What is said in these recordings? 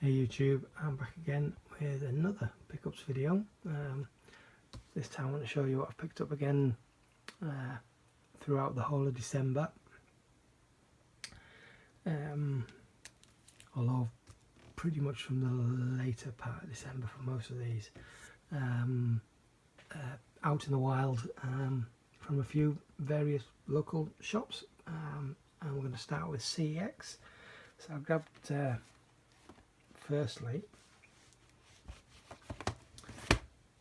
Hey YouTube, I'm back again with another pickups video. This time I want to show you what I've picked up again throughout the whole of December. Although pretty much from the later part of December for most of these. Out in the wild from a few various local shops. And we're going to start with CEX. So I grabbed firstly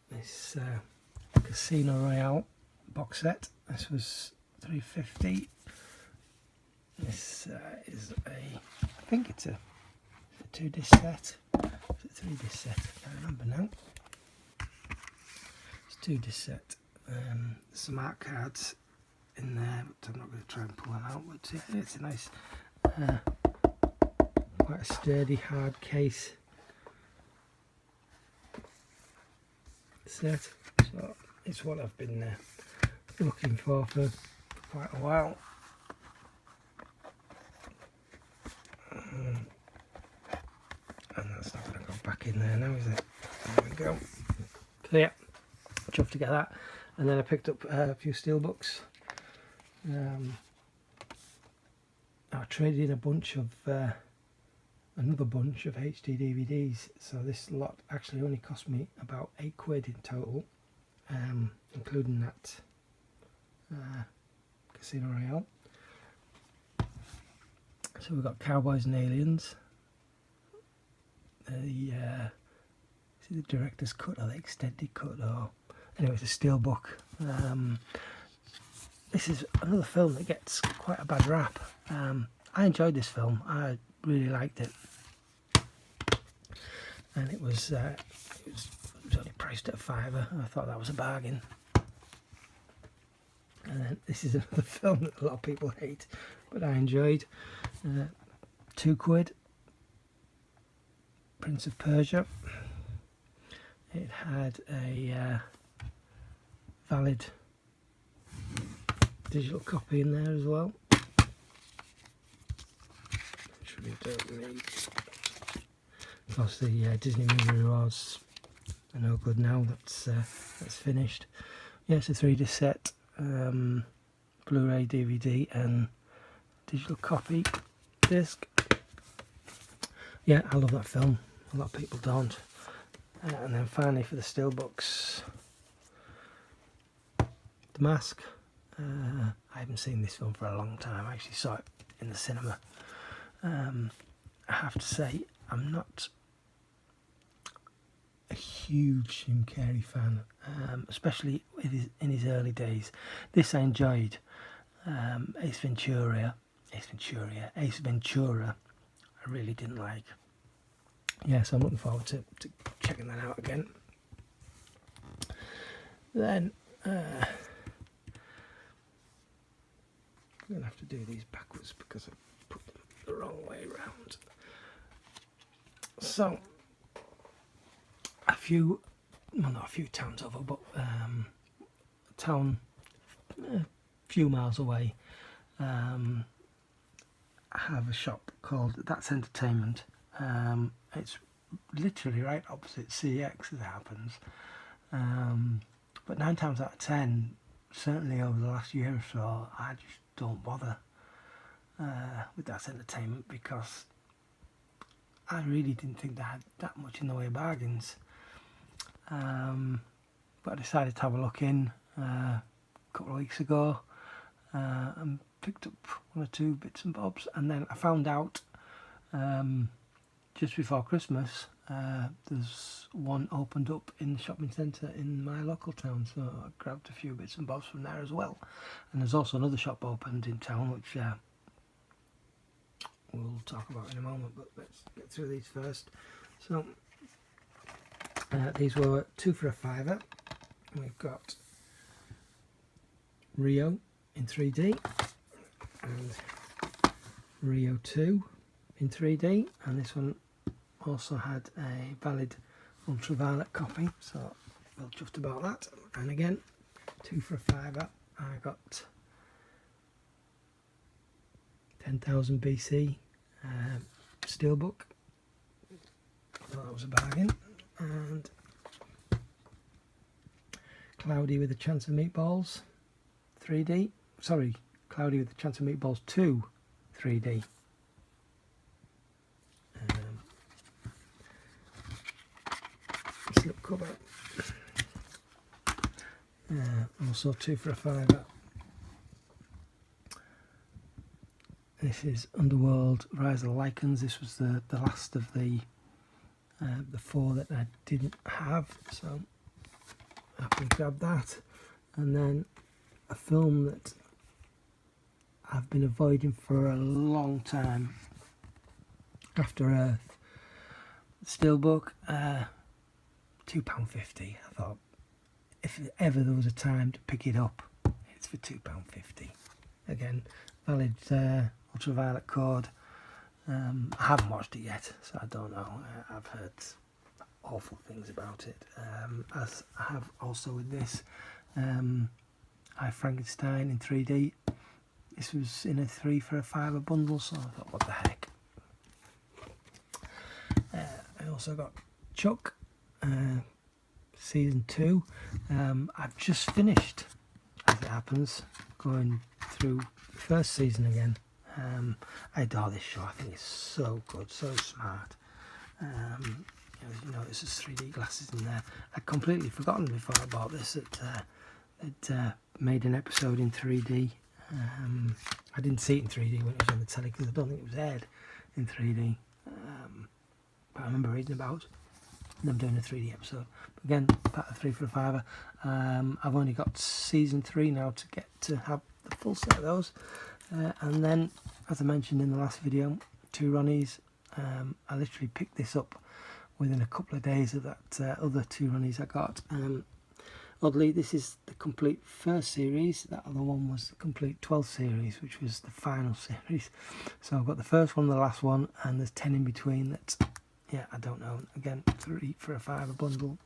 this Casino Royale box set. This was $3.50. This is I think it's a 2-disc set. Is it 3-disc set? I can't remember now. It's a 2-disc set. Some art cards in there, but I'm not going to try and pull them out. But yeah, it's a nice, quite a sturdy, hard case set. So it's what I've been looking for quite a while. And that's not going to go back in there now, is it? There we go. So yeah, chuffed to get that. And then I picked up a few steelbooks. I traded in a bunch of another bunch of HD DVDs. So this lot actually only cost me about £8 in total, including that Casino Royale. So we've got Cowboys and Aliens. Is it the director's cut or the extended cut? Or anyway, it's a steelbook. This is another film that gets quite a bad rap. I enjoyed this film. I really liked it, and it was only priced at £5. I thought that was a bargain. And then this is another film that a lot of people hate, but I enjoyed. £2. Prince of Persia. It had a valid digital copy in there as well, which we don't need. Of course, the Disney Movie Rewards are no good now. That's finished. Yeah, it's a 3-disc set, Blu Ray, DVD, and digital copy disc. Yeah, I love that film. A lot of people don't. And then finally for the steelbooks, The Mask. I haven't seen this film for a long time. I actually saw it in the cinema. I have to say, I'm not a huge Jim Carrey fan, especially in his early days. This I enjoyed. Ace Ventura, I really didn't like. Yeah, so I'm looking forward to checking that out again. Then I'm going to have to do these backwards because I put them the wrong way around. So, not a few towns over, but a town a few miles away, have a shop called That's Entertainment. It's literally right opposite CEX as it happens, but 9 times out of 10, certainly over the last year or so, I just don't bother with That's Entertainment because I really didn't think they had that much in the way of bargains. But I decided to have a look in a couple of weeks ago and picked up 1 or 2 bits and bobs, and then I found out just before Christmas there's one opened up in the shopping centre in my local town, so I grabbed a few bits and bobs from there as well. And there's also another shop opened in town which we'll talk about in a moment, but let's get through these first. So these were 2 for £5. We've got Rio in 3D and Rio 2 in 3D, and this one also had a valid ultraviolet copy, so well chuffed about that. And again, 2 for £5. I got 10,000 BC steelbook, so that was a bargain. And Cloudy with a Chance of Meatballs 3D. Sorry, Cloudy with a Chance of Meatballs 2 3D. Slip cover. Also 2 for a £5. This is Underworld Rise of the Lycans. This was the last of the 4 that I didn't have, so I can grab that. And then a film that I've been avoiding for a long time, After Earth, Steelbook, £2.50. I thought if ever there was a time to pick it up, it's for £2.50. Again, valid ultraviolet code. I haven't watched it yet, so I don't know. I've heard awful things about it. As I have also with this, I Frankenstein in 3D. This was in a 3 for a £5 bundle, so I thought, what the heck. I also got Chuck, season 2. I've just finished, as it happens, going through the first season again. I adore this show. I think it's so good, so smart. You know, this is 3D glasses in there. I'd completely forgotten before I bought this that it made an episode in 3D. I didn't see it in 3D when it was on the telly because I don't think it was aired in 3D. But I remember reading about them doing a 3D episode. But again, part of 3 for a £5. I've only got season 3 now to get to have the full set of those. And then, as I mentioned in the last video, 2 Ronnies. I literally picked this up within a couple of days of that other 2 Ronnies I got. Oddly, this is the complete first series. That other one was the complete 12th series, which was the final series. So I've got the first one, the last one, and there's 10 in between that, yeah, I don't know. Again, 3 for a £5 bundle.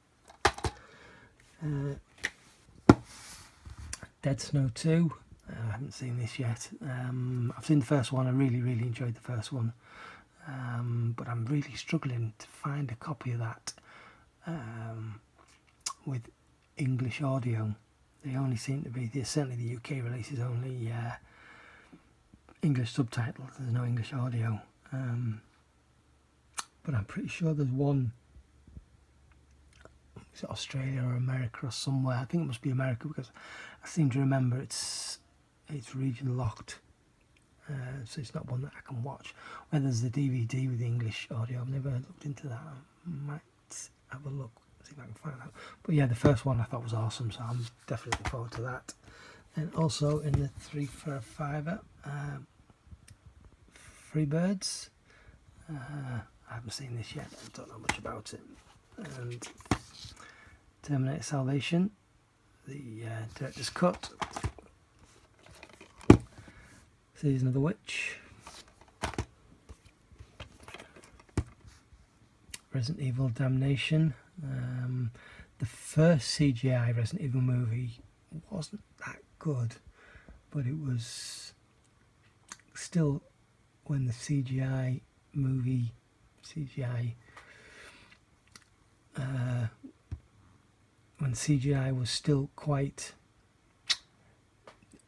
Dead Snow 2. I haven't seen this yet. I've seen the first one. I really enjoyed the first one. But I'm really struggling to find a copy of that with English audio. They only seem to be, certainly the UK release is only English subtitles. There's no English audio. But I'm pretty sure there's one. Is it Australia or America or somewhere? I think it must be America because I seem to remember it's region locked. So it's not one that I can watch. Whether there's a DVD with English audio, I've never looked into that. I might have a look, see if I can find out. But yeah, the first one I thought was awesome, so I'm definitely looking forward to that. And also in the 3 for a £5, Freebirds. I haven't seen this yet, I don't know much about it. And Terminator Salvation, the director's cut. Season of the Witch, Resident Evil Damnation. The first CGI Resident Evil movie wasn't that good, but it was still when the CGI when CGI was still quite,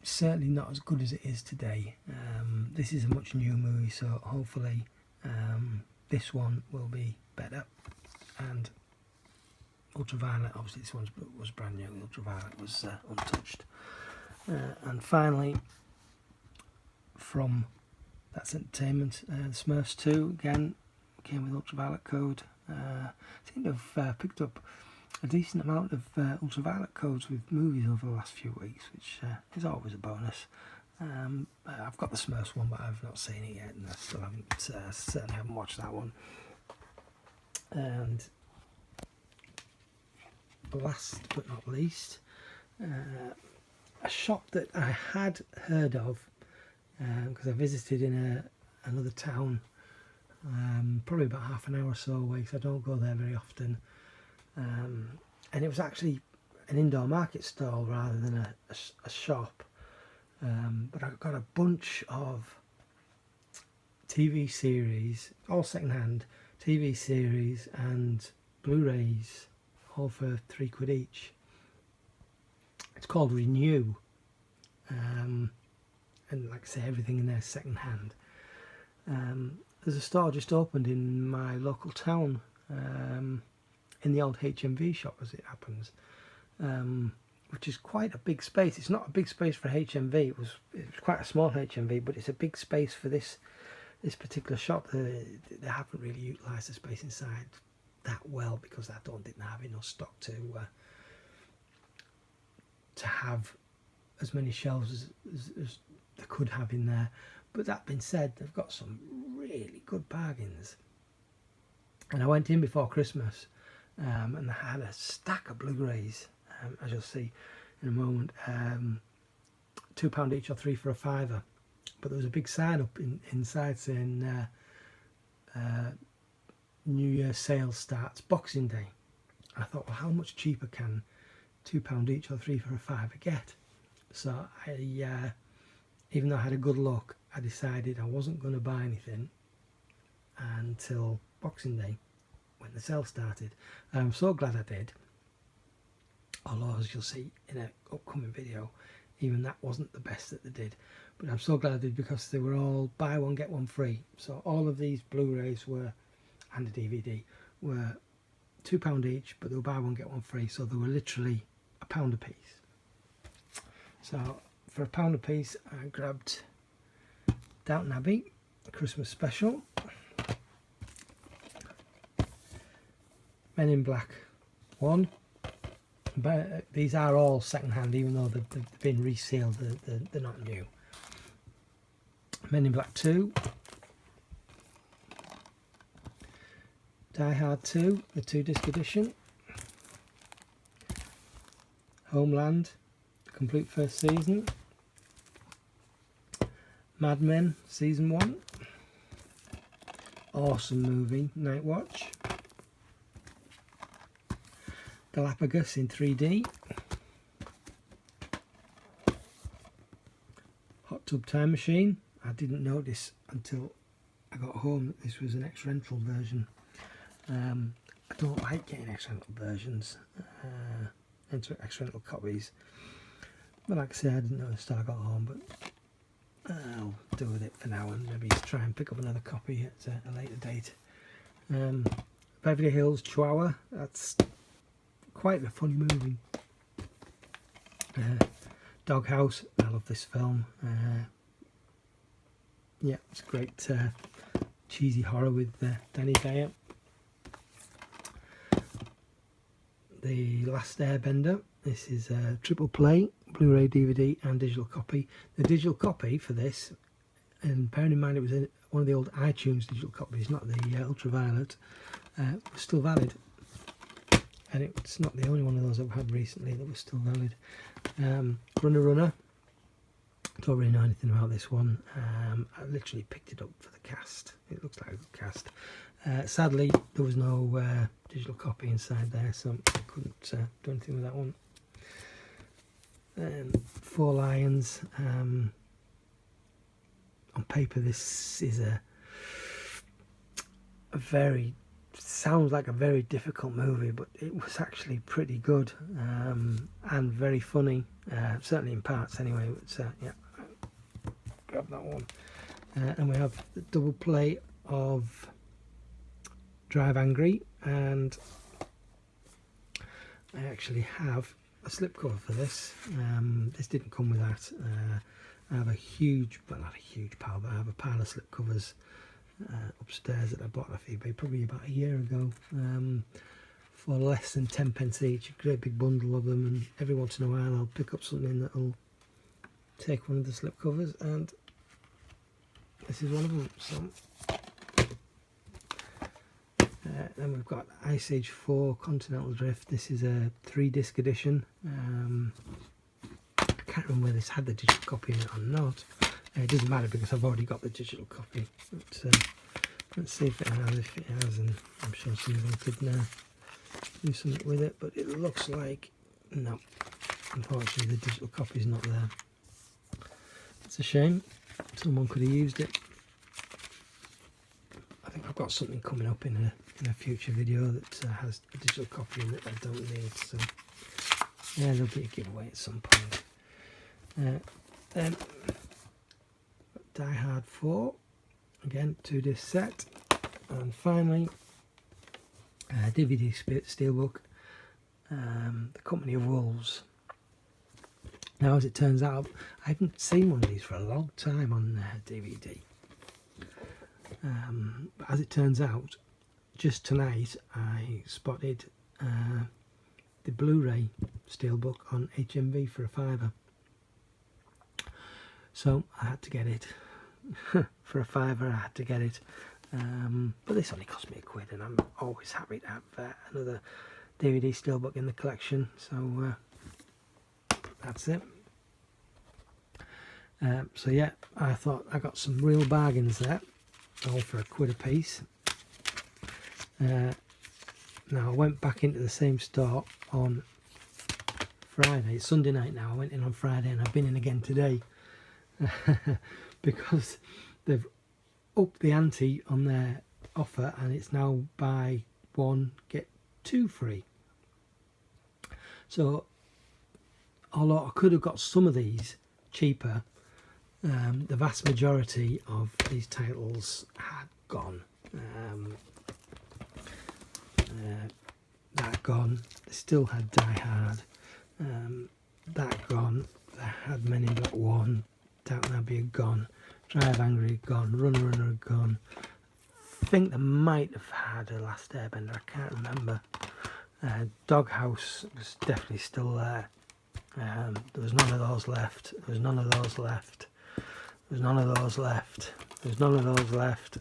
certainly not as good as it is today. This is a much newer movie, so hopefully this one will be better. And Ultraviolet, obviously this one was brand new. Ultraviolet was untouched. And finally, from That's Entertainment, Smurfs 2 again came with Ultraviolet code. Seem to have picked up a decent amount of ultraviolet codes with movies over the last few weeks, which is always a bonus. I've got the Smurfs one, but I've not seen it yet, and I still haven't, certainly haven't watched that one. And last but not least, a shop that I had heard of because I visited in another town, probably about half an hour or so away, because I don't go there very often. And it was actually an indoor market stall rather than a shop. But I got a bunch of TV series, all second-hand TV series and Blu Rays, all for £3 each. It's called Renew, and like I say, everything in there is second hand. There's a store just opened in my local town, in the old HMV shop, as it happens, which is quite a big space. It's not a big space for HMV. It was quite a small HMV, but it's a big space for this particular shop. They haven't really utilised the space inside that well, because I don't think they have enough stock to have as many shelves as they could have in there. But that being said, they've got some really good bargains. And I went in before Christmas, and they had a stack of Blu Rays, as you'll see in a moment, £2 each or 3 for a £5. But there was a big sign up inside saying New Year sale starts Boxing Day. And I thought, well, how much cheaper can £2 each or 3 for a £5 get? So I, even though I had a good look, I decided I wasn't going to buy anything until Boxing Day, when the sale started. And I'm so glad I did. Although, as you'll see in an upcoming video, even that wasn't the best that they did. But I'm so glad I did, because they were all buy one get one free. So all of these Blu-rays were, and a DVD, were £2 each, but they were buy one get one free. So they were literally £1 a piece. So for £1 a piece, I grabbed Downton Abbey Christmas special, Men in Black 1. But these are all second hand, even though they've been resealed. They're not new. Men in Black 2, Die Hard 2, the 2-disc edition, Homeland, the complete first season, Mad Men season 1, awesome movie, Night Watch, Galapagos in 3D, Hot Tub Time Machine. I didn't notice until I got home that this was an ex-rental version. I don't like getting ex-rental versions, ex-rental copies. But like I say, I didn't notice until I got home, but I'll do with it for now and maybe try and pick up another copy at a later date. Beverly Hills Chihuahua, that's quite a funny movie. Doghouse, I love this film. Yeah, it's a great cheesy horror with Danny Dyer. The Last Airbender. This is a triple play, Blu-ray, DVD and digital copy. The digital copy for this, and bearing in mind it was one of the old iTunes digital copies, not the ultraviolet, was still valid. And it's not the only one of those I've had recently that was still valid. Runner. Don't really know anything about this one. I literally picked it up for the cast. It looks like a good cast. Sadly, there was no digital copy inside there, so I couldn't do anything with that one. Four Lions. On paper, this is a very, sounds like a very difficult movie, but it was actually pretty good, and very funny, certainly in parts anyway. But yeah, grab that one. And we have the double play of Drive Angry, and I actually have a slipcover for this. This didn't come with that. I have a huge, well, not a huge pile, but I have a pile of slipcovers upstairs that I bought off eBay probably about a year ago, for less than 10 pence each. A great big bundle of them, and every once in a while I'll pick up something that'll take one of the slipcovers, and this is one of them. So then we've got Ice Age 4 Continental Drift. This is a 3-disc edition. I can't remember whether this had the digital copy in it or not. It doesn't matter because I've already got the digital copy. But, let's see if it has. If it has, and I'm sure someone could do something with it. But it looks like, no, unfortunately the digital copy is not there. It's a shame. Someone could have used it. I think I've got something coming up in a future video that has a digital copy in that I don't need, so yeah, there'll be a giveaway at some point. Then Die Hard 4, again 2-disc set, and finally DVD Steelbook, The Company of Wolves. Now, as it turns out, I haven't seen one of these for a long time on DVD. But as it turns out, just tonight I spotted the Blu Ray Steelbook on HMV for a £5. So I had to get it. For a £5 I had to get it. But this only cost me £1, and I'm always happy to have another DVD Steelbook in the collection. So that's it. So yeah, I thought I got some real bargains there, all for £1 a piece. Now I went back into the same store on Friday. It's Sunday night now. I went in on Friday and I've been in again today because they've upped the ante on their offer, and it's now buy one get two free. So although I could have got some of these cheaper, the vast majority of these titles had gone. That gone. They still had Die Hard. That gone. They had Men in Black 1. Downton Abbey gone. Drive Angry gone. Runner gone. I think they might have had a Last Airbender. I can't remember. Doghouse was definitely still there. There was none of those left. There was none of those left. There was none of those left. There was none of those left.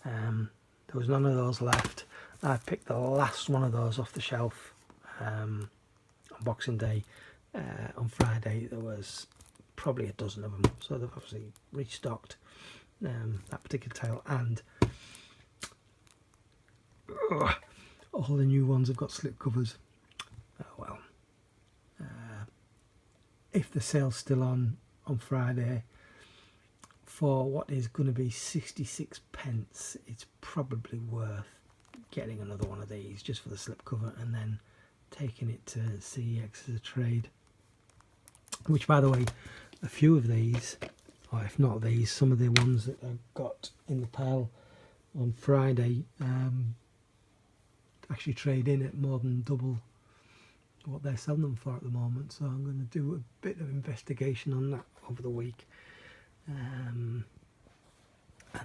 There was none of those left. I picked the last one of those off the shelf on Boxing Day. On Friday there was probably a dozen of them, so they've obviously restocked that particular title, and all the new ones have got slip covers. Oh well. If the sale's still on Friday, for what is going to be 66p, it's probably worth getting another one of these just for the slipcover and then taking it to CEX as a trade. Which, by the way, a few of these, or if not these, some of the ones that I got in the pile on Friday actually trade in at more than double what they're selling them for at the moment. So I'm going to do a bit of investigation on that over the week and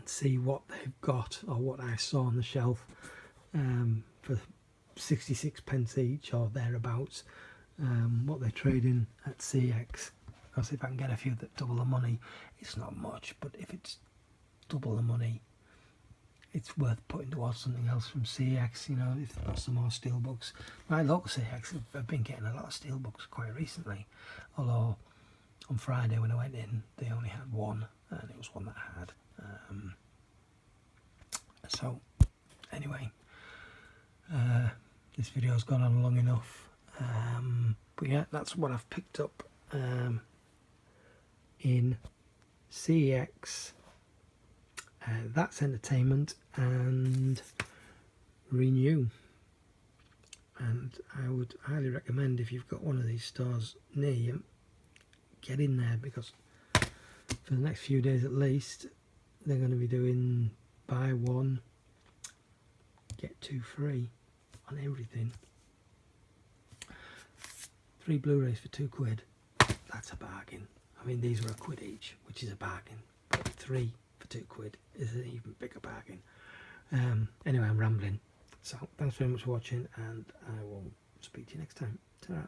see what they've got, or what I saw on the shelf for 66p each or thereabouts, what they trade in at CEX. Because if I can get a few that double the money, it's not much, but if it's double the money, it's worth putting towards something else from CEX, you know, if they've got some more steelbooks. My local CEX, I've been getting a lot of steelbooks quite recently, although on Friday when I went in, they only had one, and it was one that I had. So, anyway, this video's gone on long enough, but yeah, that's what I've picked up in CEX. That's Entertainment and Renew, and I would highly recommend, if you've got one of these stores near you, get in there, because for the next few days at least they're going to be doing buy one get two free on everything. 3 Blu Rays for £2. That's a bargain. I mean, these were £1 each, which is a bargain, but 3 for £2 is an even bigger bargain. Anyway, I'm rambling, so thanks very much for watching, and I will speak to you next time. Ta-ra.